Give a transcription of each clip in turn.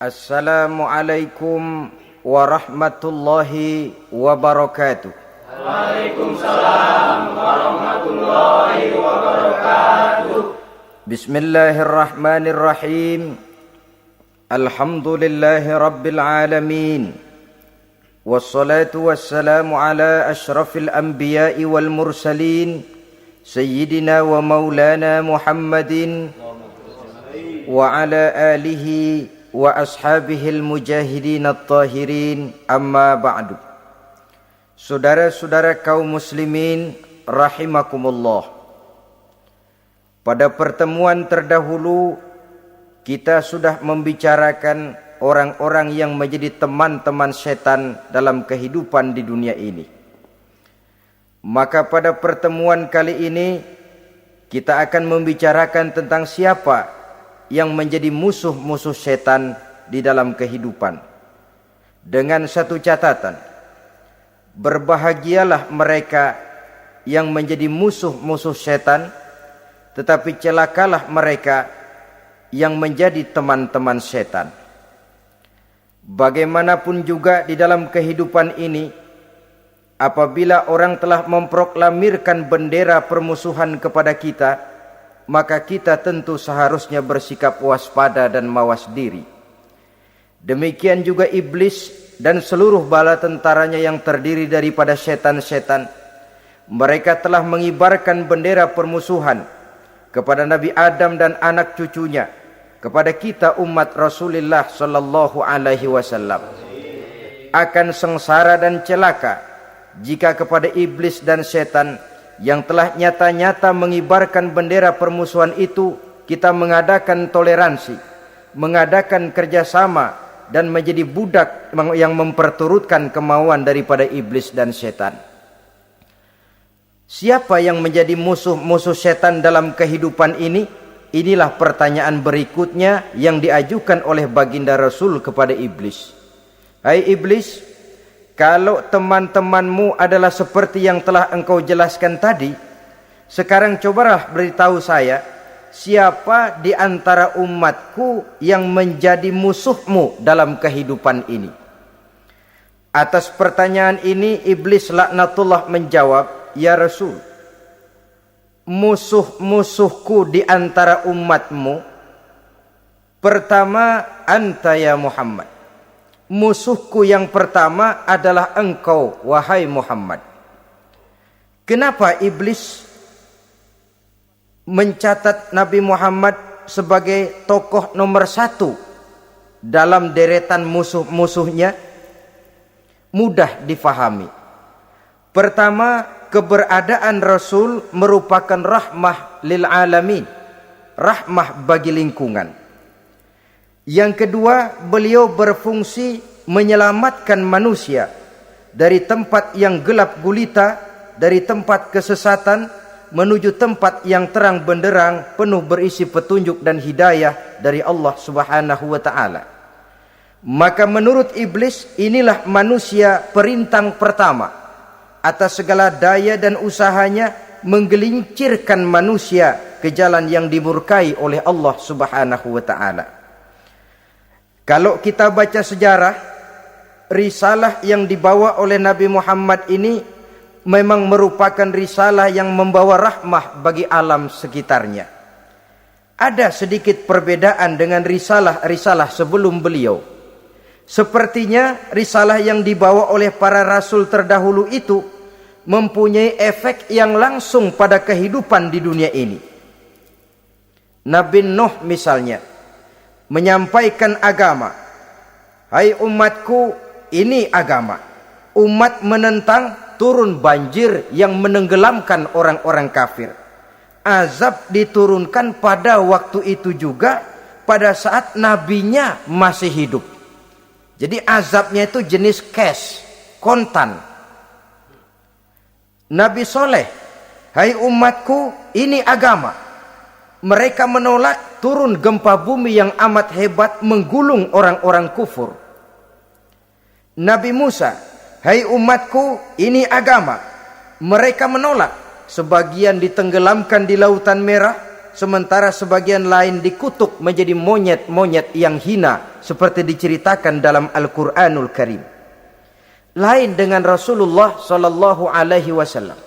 Assalamualaikum warahmatullahi wabarakatuh. Waalaikumsalam warahmatullahi wabarakatuh. Bismillahirrahmanirrahim. Alhamdulillahi rabbil alamin. Wassalatu wassalamu ala ashrafil anbiya'i wal mursalin Sayyidina wa maulana Muhammadin wa ala alihi wa ashabihil mujahidin at-tahirin, amma ba'du. Saudara-saudara kaum muslimin rahimakumullah. Pada pertemuan terdahulu kita sudah membicarakan orang-orang yang menjadi teman-teman setan dalam kehidupan di dunia ini. Maka pada pertemuan kali ini kita akan membicarakan tentang siapa yang menjadi musuh-musuh setan di dalam kehidupan. Dengan satu catatan, berbahagialah mereka yang menjadi musuh-musuh setan, tetapi celakalah mereka yang menjadi teman-teman setan. Bagaimanapun juga di dalam kehidupan ini, apabila orang telah memproklamirkan bendera permusuhan kepada kita, maka kita tentu seharusnya bersikap waspada dan mawas diri. Demikian juga iblis dan seluruh bala tentaranya yang terdiri daripada setan-setan. Mereka telah mengibarkan bendera permusuhan kepada Nabi Adam dan anak cucunya, kepada kita umat Rasulullah sallallahu alaihi wasallam. Akan sengsara dan celaka jika kepada iblis dan setan yang telah nyata-nyata mengibarkan bendera permusuhan itu kita mengadakan toleransi, mengadakan kerjasama, dan menjadi budak yang memperturutkan kemauan daripada iblis dan setan. Siapa yang menjadi musuh-musuh setan dalam kehidupan ini? Inilah pertanyaan berikutnya yang diajukan oleh baginda Rasul kepada iblis. Hai iblis, kalau teman-temanmu adalah seperti yang telah engkau jelaskan tadi, sekarang cobalah beritahu saya, siapa di antara umatku yang menjadi musuhmu dalam kehidupan ini? Atas pertanyaan ini iblis laknatullah menjawab, ya Rasul, musuh-musuhku di antara umatmu, pertama anta ya Muhammad. Musuhku yang pertama adalah engkau, wahai Muhammad. Kenapa iblis mencatat Nabi Muhammad sebagai tokoh nomor satu dalam deretan musuh-musuhnya? Mudah difahami. Pertama, keberadaan Rasul merupakan rahmah lil alamin, rahmah bagi lingkungan. Yang kedua, beliau berfungsi menyelamatkan manusia dari tempat yang gelap gulita, dari tempat kesesatan menuju tempat yang terang benderang, penuh berisi petunjuk dan hidayah dari Allah Subhanahu wa taala. Maka menurut iblis, inilah manusia perintang pertama atas segala daya dan usahanya menggelincirkan manusia ke jalan yang dimurkai oleh Allah Subhanahu wa taala. Kalau kita baca sejarah, risalah yang dibawa oleh Nabi Muhammad ini memang merupakan risalah yang membawa rahmah bagi alam sekitarnya. Ada sedikit perbedaan dengan risalah-risalah sebelum beliau. Sepertinya risalah yang dibawa oleh para rasul terdahulu itu mempunyai efek yang langsung pada kehidupan di dunia ini. Nabi Nuh misalnya menyampaikan agama. Hai umatku, ini agama. Umat menentang, turun banjir yang menenggelamkan orang-orang kafir. Azab diturunkan pada waktu itu juga, pada saat nabinya masih hidup. Jadi azabnya itu jenis cash, kontan. Nabi Soleh, hai umatku, ini agama. Mereka menolak, turun gempa bumi yang amat hebat menggulung orang-orang kufur. Nabi Musa, hai umatku, ini agama. Mereka menolak, sebagian ditenggelamkan di Lautan Merah, sementara sebagian lain dikutuk menjadi monyet-monyet yang hina seperti diceritakan dalam Al-Qur'anul Karim. Lain dengan Rasulullah sallallahu alaihi wasallam.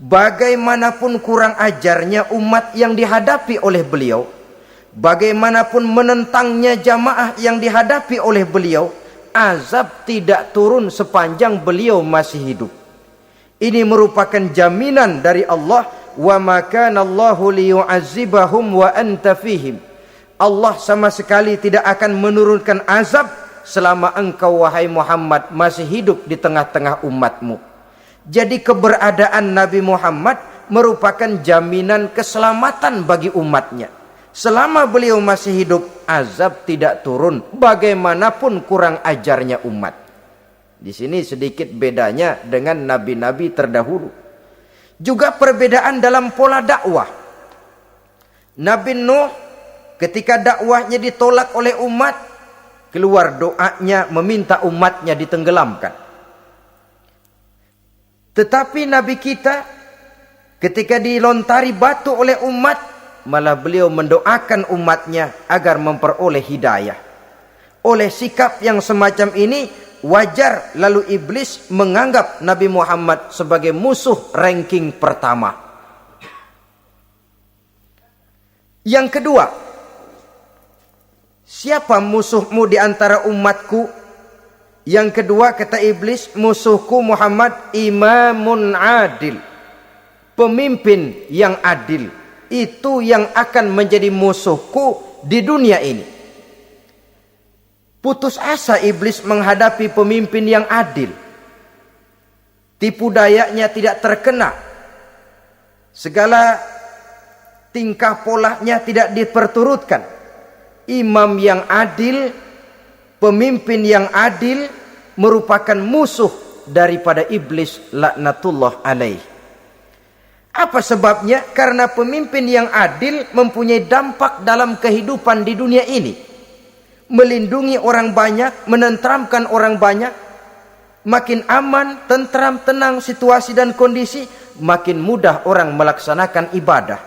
Bagaimanapun kurang ajarnya umat yang dihadapi oleh beliau, bagaimanapun menentangnya jamaah yang dihadapi oleh beliau, azab tidak turun sepanjang beliau masih hidup. Ini merupakan jaminan dari Allah, wa ma kana Allahu liyu'azzibahum wa anta fihim. Allah sama sekali tidak akan menurunkan azab selama engkau wahai Muhammad masih hidup di tengah-tengah umatmu. Jadi keberadaan Nabi Muhammad merupakan jaminan keselamatan bagi umatnya. Selama beliau masih hidup, azab tidak turun bagaimanapun kurang ajarnya umat. Di sini sedikit bedanya dengan nabi-nabi terdahulu. Juga perbedaan dalam pola dakwah. Nabi Nuh ketika dakwahnya ditolak oleh umat, keluar doanya meminta umatnya ditenggelamkan. Tetapi Nabi kita ketika dilontari batu oleh umat, malah beliau mendoakan umatnya agar memperoleh hidayah. Oleh sikap yang semacam ini, wajar lalu iblis menganggap Nabi Muhammad sebagai musuh ranking pertama. Yang kedua, siapa musuhmu di antara umatku? Yang kedua kata iblis, musuhku Muhammad imamun adil, pemimpin yang adil. Itu yang akan menjadi musuhku di dunia ini. Putus asa iblis menghadapi pemimpin yang adil. Tipu dayanya tidak terkena. Segala tingkah polanya tidak diperturutkan. Imam yang adil, pemimpin yang adil merupakan musuh daripada iblis laknatullah alaih. Apa sebabnya? Karena pemimpin yang adil mempunyai dampak dalam kehidupan di dunia ini. Melindungi orang banyak, menenteramkan orang banyak. Makin aman, tentram, tenang situasi dan kondisi, makin mudah orang melaksanakan ibadah.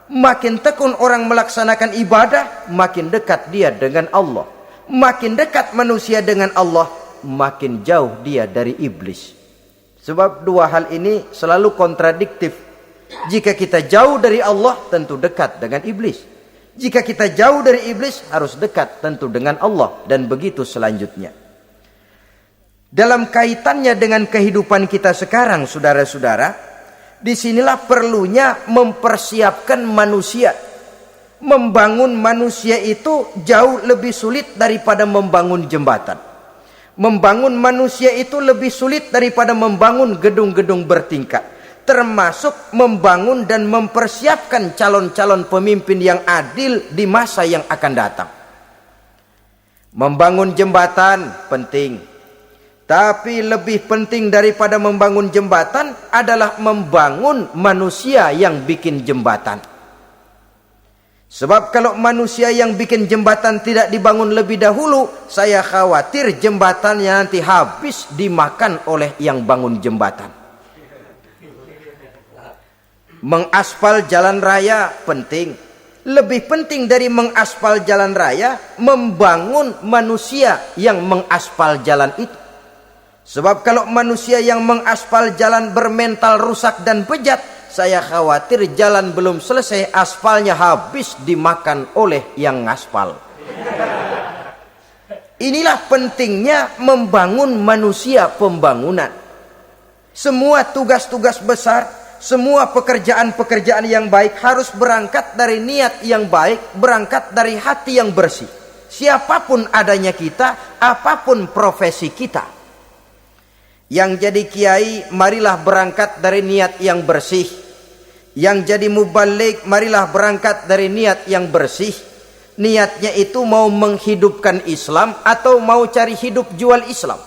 Makin tekun orang melaksanakan ibadah, makin dekat dia dengan Allah. Makin dekat manusia dengan Allah, makin jauh dia dari iblis. Sebab dua hal ini selalu kontradiktif. Jika kita jauh dari Allah, tentu dekat dengan iblis. Jika kita jauh dari iblis, harus dekat tentu dengan Allah. Dan begitu selanjutnya. Dalam kaitannya dengan kehidupan kita sekarang, saudara-saudara, disinilah perlunya mempersiapkan manusia. Membangun manusia itu jauh lebih sulit daripada membangun jembatan. Membangun manusia itu lebih sulit daripada membangun gedung-gedung bertingkat. Termasuk membangun dan mempersiapkan calon-calon pemimpin yang adil di masa yang akan datang. Membangun jembatan penting. Tapi lebih penting daripada membangun jembatan adalah membangun manusia yang bikin jembatan. Sebab kalau manusia yang bikin jembatan tidak dibangun lebih dahulu, saya khawatir jembatannya nanti habis dimakan oleh yang bangun jembatan. Mengaspal jalan raya penting. Lebih penting dari mengaspal jalan raya, membangun manusia yang mengaspal jalan itu. Sebab kalau manusia yang mengaspal jalan bermental rusak dan bejat, saya khawatir jalan belum selesai, aspalnya habis dimakan oleh yang ngaspal. Inilah pentingnya membangun manusia pembangunan. Semua tugas-tugas besar, semua pekerjaan-pekerjaan yang baik harus berangkat dari niat yang baik, berangkat dari hati yang bersih. Siapapun adanya kita, apapun profesi kita. Yang jadi kiai, marilah berangkat dari niat yang bersih. Yang jadi mubalik, marilah berangkat dari niat yang bersih. Niatnya itu mau menghidupkan Islam atau mau cari hidup jual Islam.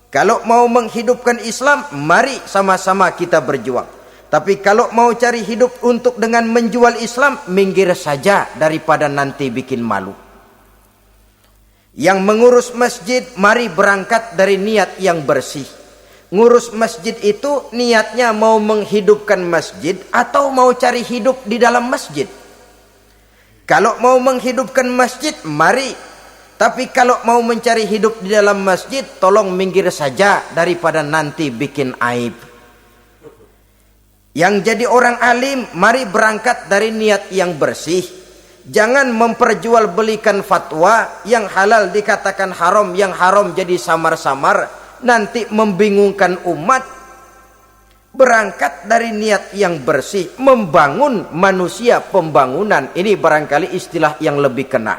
Kalau mau menghidupkan Islam, mari sama-sama kita berjuang. Tapi kalau mau cari hidup untuk dengan menjual Islam, minggir saja daripada nanti bikin malu. Yang mengurus masjid, mari berangkat dari niat yang bersih. Ngurus masjid itu niatnya mau menghidupkan masjid atau mau cari hidup di dalam masjid. Kalau mau menghidupkan masjid, mari. Tapi kalau mau mencari hidup di dalam masjid, tolong minggir saja daripada nanti bikin aib. Yang jadi orang alim, mari berangkat dari niat yang bersih. Jangan memperjualbelikan fatwa, yang halal dikatakan haram, yang haram jadi samar-samar, nanti membingungkan umat. Berangkat dari niat yang bersih, membangun manusia, pembangunan. Ini barangkali istilah yang lebih kena.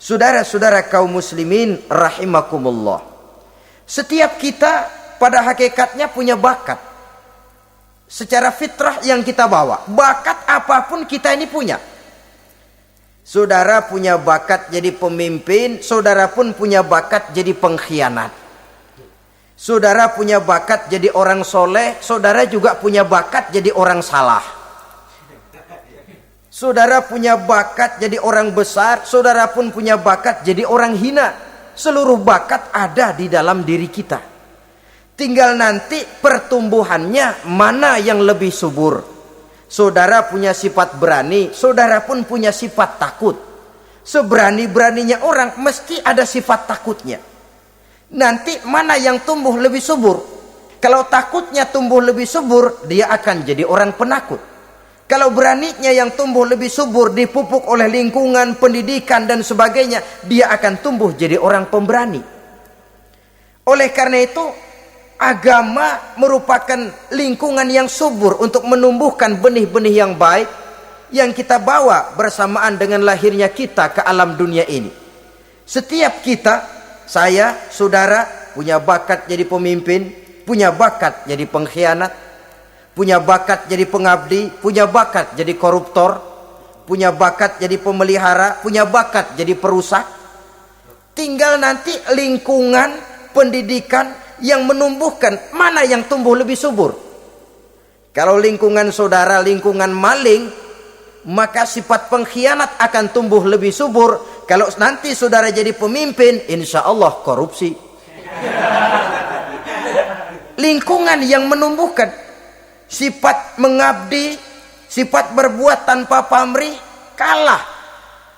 Saudara-saudara kaum muslimin rahimakumullah, setiap kita pada hakikatnya punya bakat. Secara fitrah yang kita bawa, bakat apapun kita ini punya. Saudara punya bakat jadi pemimpin, saudara pun punya bakat jadi pengkhianat. Saudara punya bakat jadi orang soleh, saudara juga punya bakat jadi orang salah. Saudara punya bakat jadi orang besar, saudara pun punya bakat jadi orang hina. Seluruh bakat ada di dalam diri kita. Tinggal nanti pertumbuhannya mana yang lebih subur. Saudara punya sifat berani, saudara pun punya sifat takut. Seberani-beraninya orang mesti ada sifat takutnya. Nanti mana yang tumbuh lebih subur? Kalau takutnya tumbuh lebih subur, dia akan jadi orang penakut. Kalau beraninya yang tumbuh lebih subur, dipupuk oleh lingkungan, pendidikan dan sebagainya, dia akan tumbuh jadi orang pemberani. Oleh karena itu, agama merupakan lingkungan yang subur untuk menumbuhkan benih-benih yang baik yang kita bawa bersamaan dengan lahirnya kita ke alam dunia ini. Setiap kita, saya, saudara, punya bakat jadi pemimpin, punya bakat jadi pengkhianat, punya bakat jadi pengabdi, punya bakat jadi koruptor, punya bakat jadi pemelihara, punya bakat jadi perusak. Tinggal nanti lingkungan, pendidikan yang menumbuhkan mana yang tumbuh lebih subur. Kalau lingkungan saudara lingkungan maling, maka sifat pengkhianat akan tumbuh lebih subur. Kalau nanti saudara jadi pemimpin, insya Allah korupsi. Lingkungan yang menumbuhkan sifat mengabdi, sifat berbuat tanpa pamrih,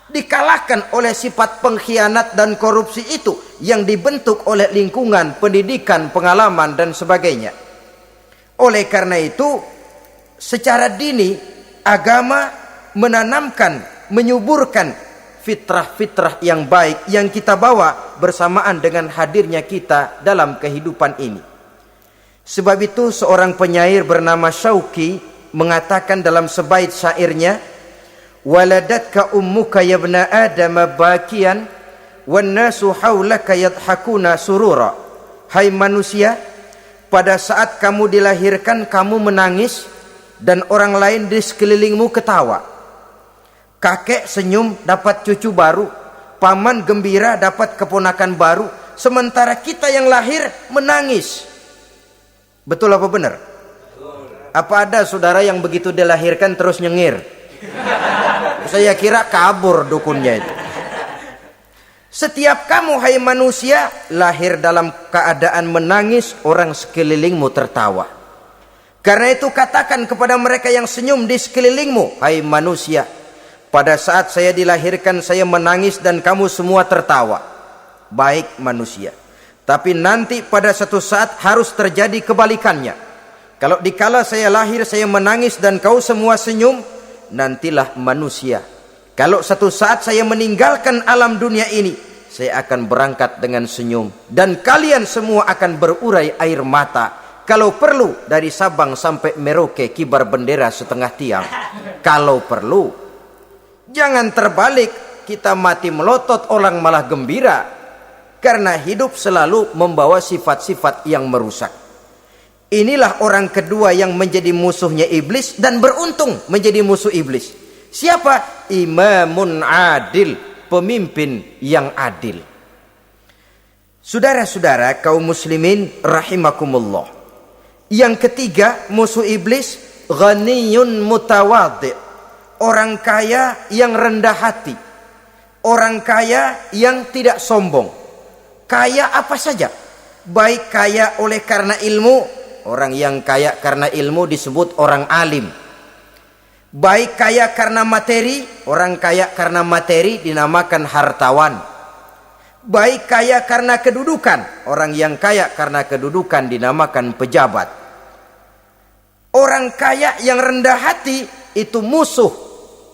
dikalahkan oleh sifat pengkhianat dan korupsi itu yang dibentuk oleh lingkungan, pendidikan, pengalaman dan sebagainya. Oleh karena itu, secara dini agama menanamkan, menyuburkan fitrah-fitrah yang baik yang kita bawa bersamaan dengan hadirnya kita dalam kehidupan ini. Sebab itu seorang penyair bernama Syauqi mengatakan dalam sebaik syairnya, waladatka ummuka ya ibna adam bakian wan nasu haulaka yadhakuna surura. Hai manusia, pada saat kamu dilahirkan kamu menangis dan orang lain di sekelilingmu ketawa. Kakek senyum dapat cucu baru, paman gembira dapat keponakan baru, sementara kita yang lahir menangis. Betul apa benar? Apa ada saudara yang begitu dilahirkan terus nyengir? Saya kira kabur dukunnya itu. Setiap kamu hai manusia lahir dalam keadaan menangis, orang sekelilingmu tertawa. Karena itu katakan kepada mereka yang senyum di sekelilingmu, hai manusia, pada saat saya dilahirkan saya menangis dan kamu semua tertawa. Baik manusia. Tapi nanti pada satu saat harus terjadi kebalikannya. Kalau dikala saya lahir saya menangis dan kau semua senyum, nantilah manusia. Kalau satu saat saya meninggalkan alam dunia ini, saya akan berangkat dengan senyum dan kalian semua akan berurai air mata. Kalau perlu dari Sabang sampai Merauke kibar bendera setengah tiang. Kalau perlu. Jangan terbalik, kita mati melotot orang malah gembira. Karena hidup selalu membawa sifat-sifat yang merusak. Inilah orang kedua yang menjadi musuhnya iblis dan beruntung menjadi musuh iblis. Siapa? Imamun adil, pemimpin yang adil. Saudara-saudara kaum muslimin rahimakumullah. Yang ketiga musuh iblis, ghaniyun mutawadhi, orang kaya yang rendah hati, orang kaya yang tidak sombong. Kaya apa saja, Baik kaya oleh karena ilmu, orang yang kaya karena ilmu disebut orang alim. Baik kaya karena materi, orang kaya karena materi dinamakan hartawan. Baik kaya karena kedudukan, orang yang kaya karena kedudukan dinamakan pejabat. Orang kaya yang rendah hati itu musuh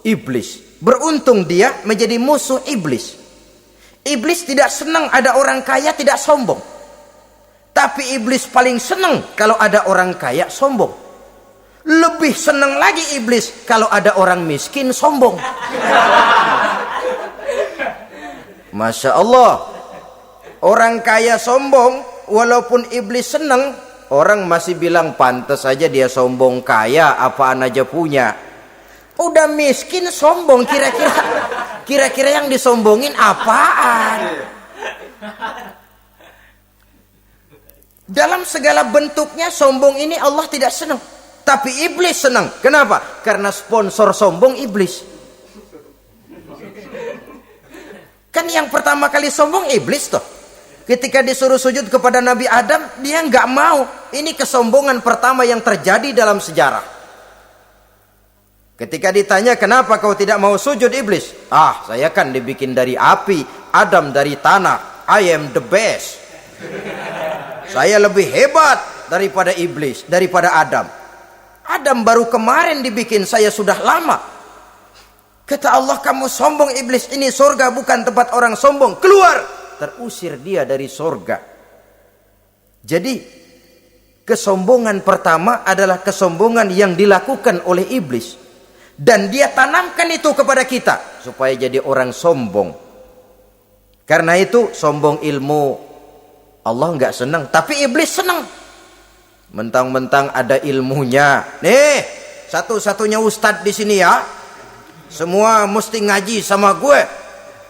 iblis. Beruntung dia menjadi musuh iblis. Iblis tidak senang ada orang kaya tidak sombong. Tapi iblis paling senang kalau ada orang kaya sombong. Lebih senang lagi iblis kalau ada orang miskin sombong. Masya Allah. Orang kaya sombong, walaupun iblis senang, orang masih bilang pantas saja dia sombong, kaya apaan aja punya. Udah miskin sombong, kira-kira yang disombongin apaan? Dalam segala bentuknya sombong ini Allah tidak senang. Tapi iblis senang. Kenapa? Karena sponsor sombong iblis. Kan yang pertama kali sombong iblis toh. Ketika disuruh sujud kepada Nabi Adam, dia nggak mau. Ini kesombongan pertama yang terjadi dalam sejarah. Ketika ditanya kenapa kau tidak mau sujud iblis? Ah, saya kan dibikin dari api, Adam dari tanah. I am the best. Saya lebih hebat daripada iblis, daripada Adam. Adam baru kemarin dibikin, saya sudah lama. Kata Allah, kamu sombong iblis, ini surga bukan tempat orang sombong, keluar. Terusir dia dari surga. Jadi kesombongan pertama adalah kesombongan yang dilakukan oleh iblis. Dan dia tanamkan itu kepada kita supaya jadi orang sombong. Karena itu sombong ilmu Allah nggak senang, tapi iblis senang. Mentang-mentang ada ilmunya. Nih, satu-satunya ustadz di sini ya. Semua mesti ngaji sama gue.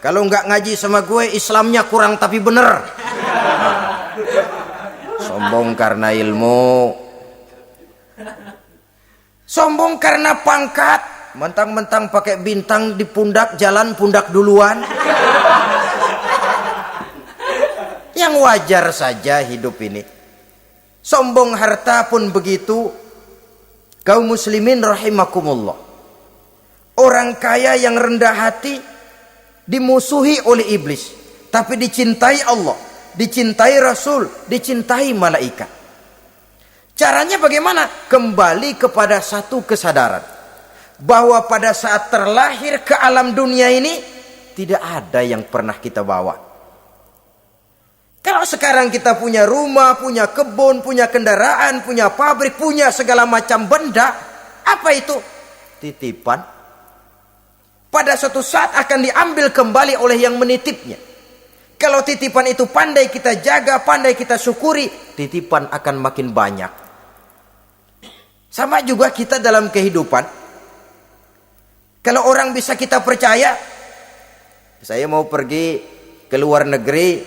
Kalau nggak ngaji sama gue, Islamnya kurang tapi bener. Sombong karena ilmu. Sombong karena pangkat. Mentang-mentang pakai bintang di pundak, jalan pundak duluan. Yang wajar saja hidup ini. Sombong harta pun begitu. Kaum muslimin rahimakumullah. Orang kaya yang rendah hati dimusuhi oleh iblis, tapi dicintai Allah, dicintai Rasul, dicintai malaikat. Caranya bagaimana? Kembali kepada satu kesadaran bahwa pada saat terlahir ke alam dunia ini tidak ada yang pernah kita bawa. Kalau sekarang kita punya rumah, punya kebun, punya kendaraan, punya pabrik, punya segala macam benda, apa itu? Titipan. Pada suatu saat akan diambil kembali oleh yang menitipnya. Kalau titipan itu pandai kita jaga, pandai kita syukuri, titipan akan makin banyak. Sama juga kita dalam kehidupan. Kalau orang bisa kita percaya, saya mau pergi ke luar negeri,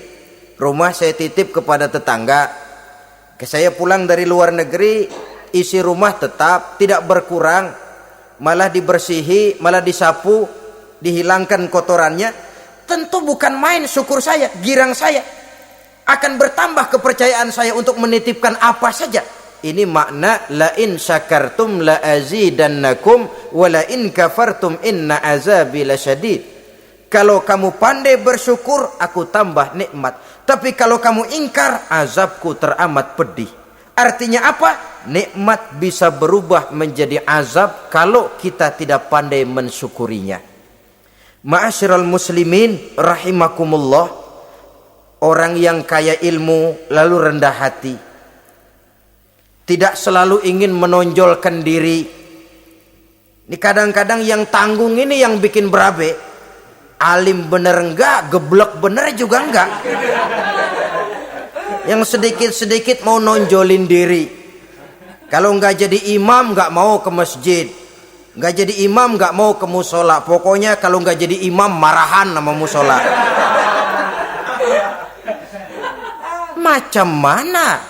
rumah saya titip kepada tetangga. Saya pulang dari luar negeri, isi rumah tetap tidak berkurang, malah dibersihi, malah disapu, dihilangkan kotorannya. Tentu bukan main syukur saya, girang saya. Akan bertambah kepercayaan saya untuk menitipkan apa saja. Ini makna la in syakartum la azidannakum wa la in kafartum inna azabi lasyadid. Kalau kamu pandai bersyukur, aku tambah nikmat. Tapi kalau kamu ingkar, azabku teramat pedih. Artinya apa? Nikmat bisa berubah menjadi azab kalau kita tidak pandai mensyukurinya. Ma'asyiral muslimin rahimakumullah. Orang yang kaya ilmu lalu rendah hati, tidak selalu ingin menonjolkan diri. Ini kadang-kadang yang tanggung ini yang bikin berabe. Alim bener enggak, geblek bener juga enggak. Yang sedikit-sedikit mau nonjolin diri. Kalau enggak jadi imam enggak mau ke masjid. Enggak jadi imam enggak mau ke musola. Pokoknya kalau enggak jadi imam marahan sama musola. Macam mana?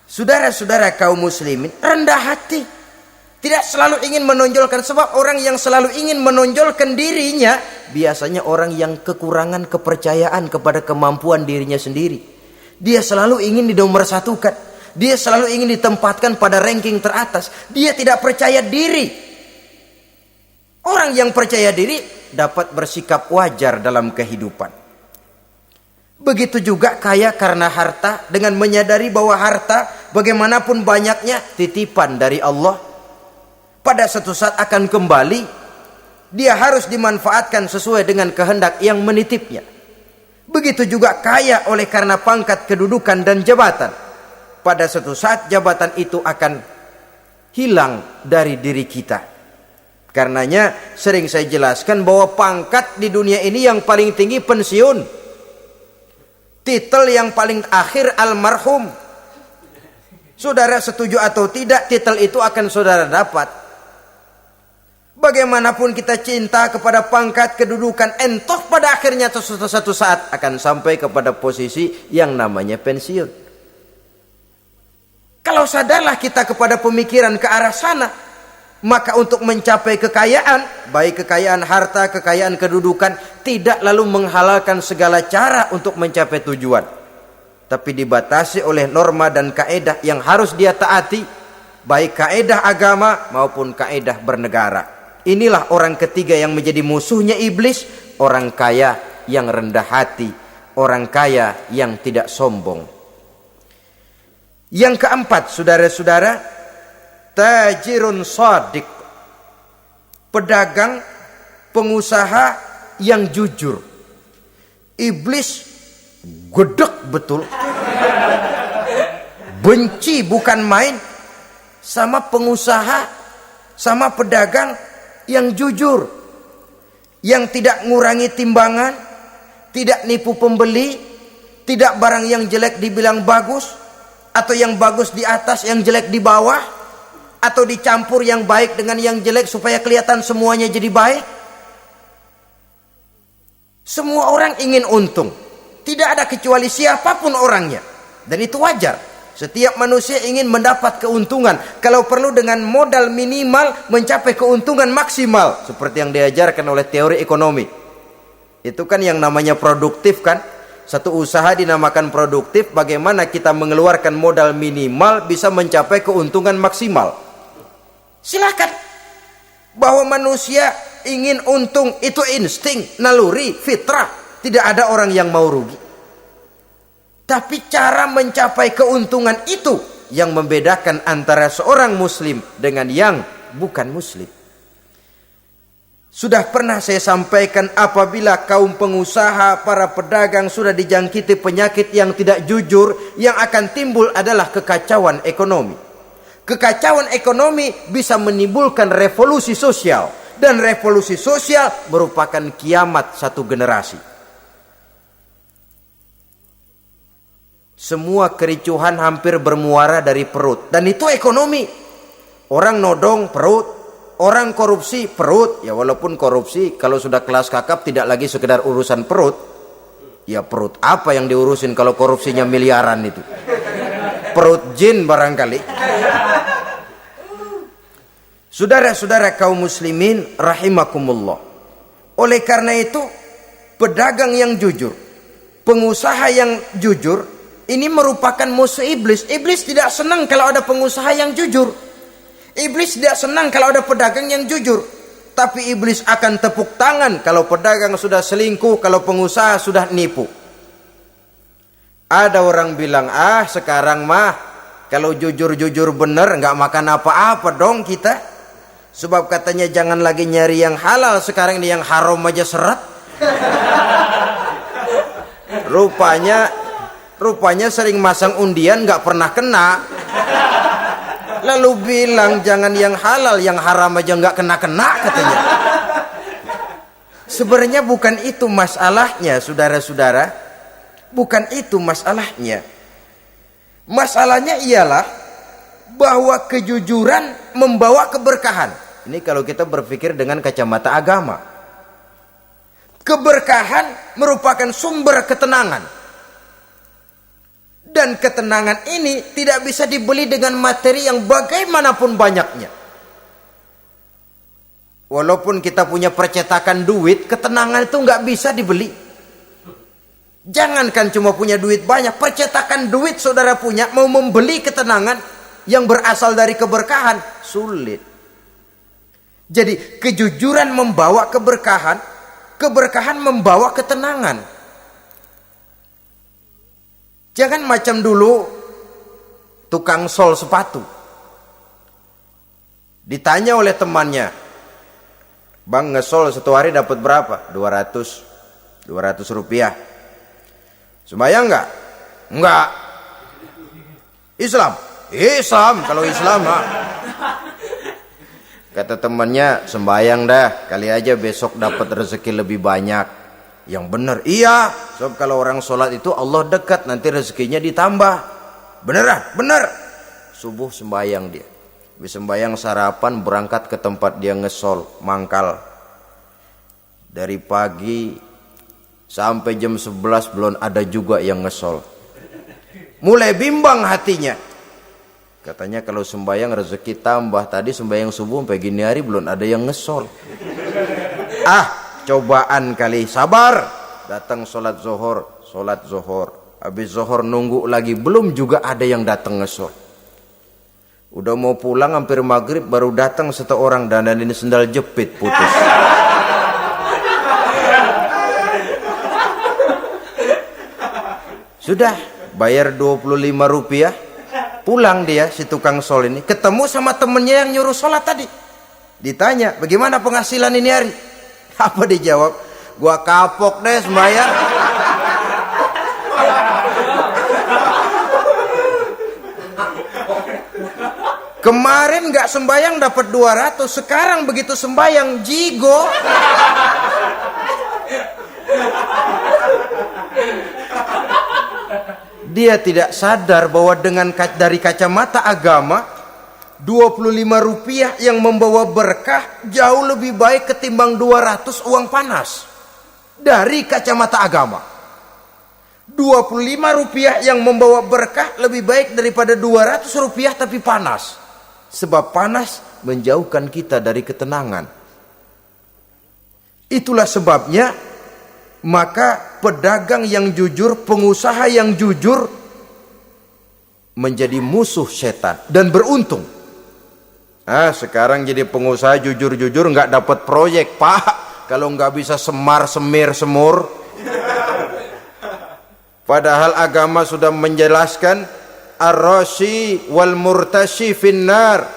Saudara-saudara kaum muslimin, rendah hati. Tidak selalu ingin menonjolkan, sebab orang yang selalu ingin menonjolkan dirinya biasanya orang yang kekurangan kepercayaan kepada kemampuan dirinya sendiri. Dia selalu ingin dinomorsatukan. Dia selalu ingin ditempatkan pada ranking teratas. Dia tidak percaya diri. Orang yang percaya diri dapat bersikap wajar dalam kehidupan. Begitu juga kaya karena harta, dengan menyadari bahwa harta bagaimanapun banyaknya titipan dari Allah. Pada suatu saat akan kembali. Dia harus dimanfaatkan sesuai dengan kehendak yang menitipnya. Begitu juga kaya oleh karena pangkat, kedudukan dan jabatan. Pada suatu saat jabatan itu akan hilang dari diri kita. Karenanya sering saya jelaskan bahwa pangkat di dunia ini yang paling tinggi pensiun. Titel yang paling akhir almarhum. Saudara setuju atau tidak, titel itu akan saudara dapat. Bagaimanapun kita cinta kepada pangkat, kedudukan, entah pada akhirnya suatu saat akan sampai kepada posisi yang namanya pensiun. Kalau sadarlah kita kepada pemikiran ke arah sana, maka untuk mencapai kekayaan, baik kekayaan harta, kekayaan kedudukan, tidak lalu menghalalkan segala cara untuk mencapai tujuan, tapi dibatasi oleh norma dan kaedah yang harus dia taati, baik kaedah agama maupun kaedah bernegara. Inilah orang ketiga yang menjadi musuhnya iblis, orang kaya yang rendah hati, orang kaya yang tidak sombong. Yang keempat, saudara-saudara, tajirun shadiq, pedagang, pengusaha yang jujur. Iblis gedek betul, benci bukan main sama pengusaha, sama pedagang yang jujur, yang tidak ngurangi timbangan, tidak nipu pembeli, tidak barang yang jelek dibilang bagus, atau yang bagus di atas yang jelek di bawah, atau dicampur yang baik dengan yang jelek supaya kelihatan semuanya jadi baik. Semua orang ingin untung, tidak ada kecuali siapapun orangnya, dan itu wajar. Setiap manusia ingin mendapat keuntungan, kalau perlu dengan modal minimal mencapai keuntungan maksimal, seperti yang diajarkan oleh teori ekonomi. Itu kan yang namanya produktif kan. Satu usaha dinamakan produktif, bagaimana kita mengeluarkan modal minimal bisa mencapai keuntungan maksimal. Silakan. Bahwa manusia ingin untung itu insting, naluri, fitrah. Tidak ada orang yang mau rugi. Tapi cara mencapai keuntungan itu yang membedakan antara seorang muslim dengan yang bukan muslim. Sudah pernah saya sampaikan, apabila kaum pengusaha, para pedagang sudah dijangkiti penyakit yang tidak jujur, yang akan timbul adalah kekacauan ekonomi. Kekacauan ekonomi bisa menimbulkan revolusi sosial, dan revolusi sosial merupakan kiamat satu generasi. Semua kericuhan hampir bermuara dari perut, dan itu ekonomi. Orang nodong perut, orang korupsi perut. Ya walaupun korupsi kalau sudah kelas kakap tidak lagi sekedar urusan perut. Ya perut apa yang diurusin kalau korupsinya miliaran itu? Perut jin barangkali. Saudara-saudara kaum muslimin rahimakumullah. Oleh karena itu, pedagang yang jujur, pengusaha yang jujur, ini merupakan musuh iblis. Iblis tidak senang kalau ada pengusaha yang jujur. Iblis tidak senang kalau ada pedagang yang jujur. Tapi iblis akan tepuk tangan kalau pedagang sudah selingkuh, kalau pengusaha sudah nipu. Ada orang bilang, sekarang mah kalau jujur-jujur bener nggak makan apa-apa dong kita. Sebab katanya jangan lagi nyari yang halal, sekarang ini yang haram aja seret. Rupanya sering masang undian nggak pernah kena. Lalu bilang jangan yang halal, yang haram aja nggak kena-kena katanya. Sebenarnya bukan itu masalahnya, saudara-saudara. Bukan itu masalahnya. Masalahnya ialah bahwa kejujuran membawa keberkahan. Ini kalau kita berpikir dengan kacamata agama. Keberkahan merupakan sumber ketenangan. Dan ketenangan ini tidak bisa dibeli dengan materi yang bagaimanapun banyaknya. Walaupun kita punya percetakan duit, ketenangan itu nggak bisa dibeli. Jangankan cuma punya duit banyak, percetakan duit saudara punya, mau membeli ketenangan yang berasal dari keberkahan, sulit. Jadi kejujuran membawa keberkahan, keberkahan membawa ketenangan. Jangan macam dulu tukang sol sepatu. Ditanya oleh temannya, "Bang, ngesol satu hari dapat berapa?" 200 rupiah. Sembayang enggak? Enggak. Islam? Islam, kalau Islam mah. Kata temannya, "Sembayang dah, kali aja besok dapat rezeki lebih banyak." Yang benar, iya. Sebab kalau orang sholat itu Allah dekat, nanti rezekinya ditambah. Beneran? Bener. Subuh sembayang dia. Habis sembayang sarapan, berangkat ke tempat dia ngesol, mangkal. Dari pagi sampai jam 11 belum ada juga yang ngesol. Mulai bimbang hatinya. Katanya kalau sembayang rezeki tambah. Tadi sembayang subuh sampai gini hari belum ada yang ngesol. Cobaan kali, sabar. Datang sholat zohor. Habis zohor nunggu lagi, belum juga ada yang datang ngesol. Udah mau pulang hampir maghrib, baru datang satu orang dandanin sendal jepit putus. Sudah bayar 25 rupiah, pulang dia si tukang sol ini, ketemu sama temennya yang nyuruh sholat tadi. Ditanya, "Bagaimana penghasilan ini hari?" Apa dijawab? "Gua kapok deh sembahyang." Kemarin gak sembahyang dapat 200, sekarang begitu sembahyang jigo. Dia tidak sadar bahwa dari kacamata agama, 25 rupiah yang membawa berkah jauh lebih baik ketimbang 200 uang panas. Dari kacamata agama, 25 rupiah yang membawa berkah lebih baik daripada 200 rupiah tapi panas. Sebab panas menjauhkan kita dari ketenangan. Itulah sebabnya maka pedagang yang jujur, pengusaha yang jujur menjadi musuh setan dan beruntung. Sekarang jadi pengusaha jujur-jujur nggak dapat proyek, Pak. Kalau nggak bisa semir semur. Padahal agama sudah menjelaskan ar-rashi wal murtashi finnar.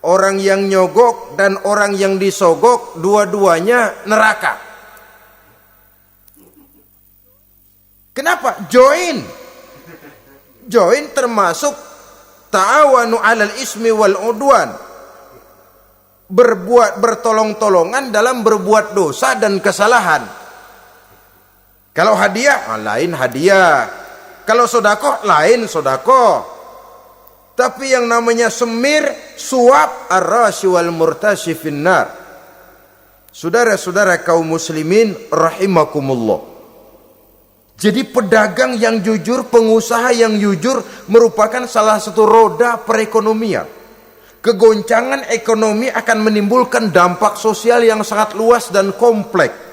Orang yang nyogok dan orang yang disogok dua-duanya neraka. Kenapa? Join termasuk ta'awanu 'alal ismi wal udwan. Bertolong-tolongan dalam berbuat dosa dan kesalahan. Kalau hadiah, lain hadiah. Kalau sedekah, lain sedekah. Tapi yang namanya semir, suap, ar-rashi wal murtashi finnar. Saudara-saudara kaum muslimin rahimakumullah. Jadi pedagang yang jujur, pengusaha yang jujur merupakan salah satu roda perekonomian. Kegoncangan ekonomi akan menimbulkan dampak sosial yang sangat luas dan kompleks.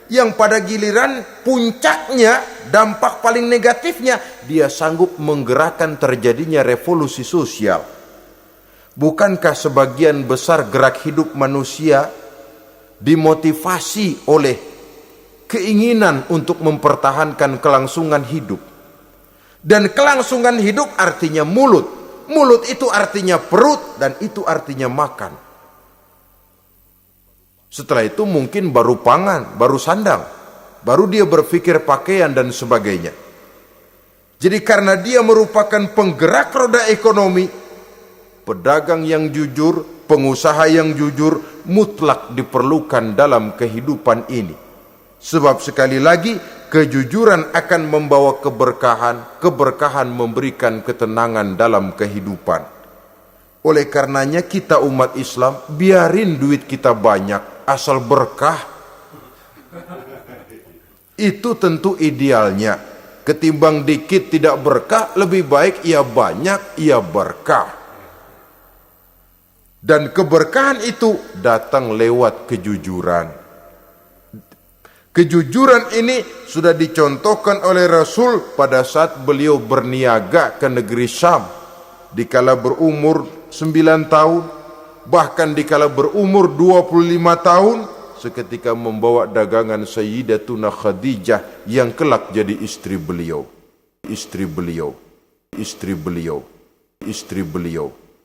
Yang pada giliran puncaknya, dampak paling negatifnya, dia sanggup menggerakkan terjadinya revolusi sosial. Bukankah sebagian besar gerak hidup manusia dimotivasi oleh keinginan untuk mempertahankan kelangsungan hidup? Dan kelangsungan hidup artinya mulut. Mulut itu artinya perut dan itu artinya makan. Setelah itu mungkin baru pangan, baru sandang, baru dia berpikir pakaian dan sebagainya. Jadi karena dia merupakan penggerak roda ekonomi, pedagang yang jujur, pengusaha yang jujur mutlak diperlukan dalam kehidupan ini. Sebab sekali lagi, kejujuran akan membawa keberkahan, keberkahan memberikan ketenangan dalam kehidupan. Oleh karenanya kita umat Islam, biarin duit kita banyak, asal berkah. Itu tentu idealnya. Ketimbang dikit tidak berkah, lebih baik ia banyak, ia berkah. Dan keberkahan itu datang lewat kejujuran. Kejujuran ini sudah dicontohkan oleh Rasul pada saat beliau berniaga ke negeri Syam dikala berumur 9 tahun, bahkan dikala berumur 25 tahun seketika membawa dagangan Sayyidatuna Khadijah yang kelak jadi istri beliau.